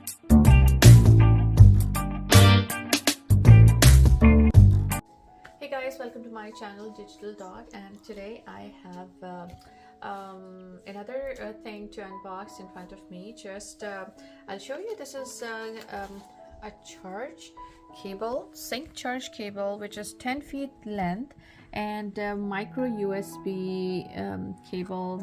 Hey guys, welcome to my channel Digital Dot, and today I have another thing to unbox in front of me. I'll show you. This is a charge cable, sync charge cable, which is 10 feet length, and micro USB cable,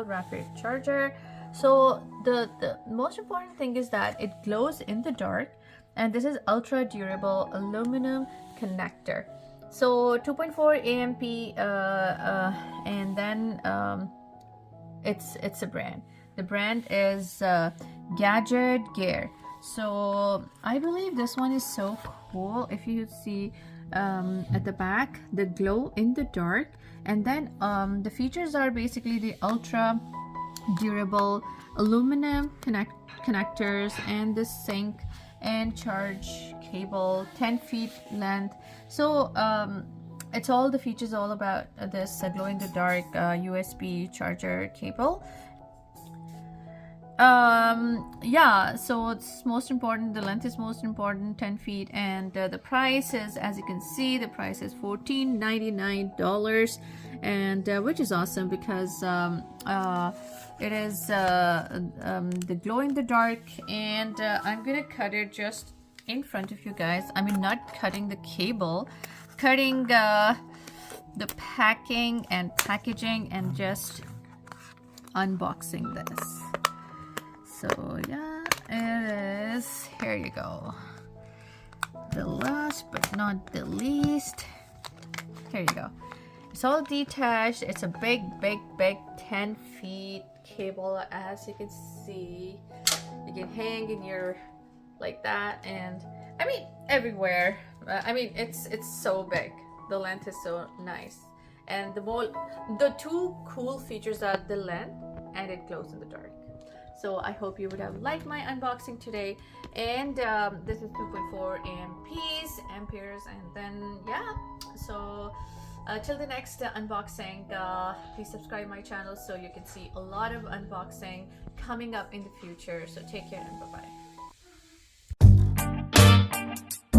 rapid charger. So the most important thing is that it glows in the dark, and this is ultra durable aluminum connector. So 2.4 amp, and then it's a brand. The brand is Gadget Gear. So I believe this one is so cool. If you see at the back, the glow in the dark, and then the features are basically the ultra durable aluminum connectors and the sync and charge cable, 10 feet length. So it's all the features all about this glow in the dark USB charger cable. Yeah, so it's most important, the length is most important, 10 feet, and the price is, as you can see, the price is $14.99, and which is awesome because it is the glow in the dark. And I'm gonna cut it just in front of you guys. I mean, not cutting the cable, cutting the packing and packaging, and just unboxing this. So yeah, it is. Here you go. The last but not the least, here you go. It's all detached. It's a big 10 feet cable. As you can see, you can hang in your like that, and I mean everywhere. I mean it's so big. The length is so nice, and the two cool features are the length and it glows in the dark. So I hope you would have liked my unboxing today, and this is 2.4 amperes, and then yeah, so till the next unboxing, please subscribe my channel so you can see a lot of unboxing coming up in the future. So take care and bye bye.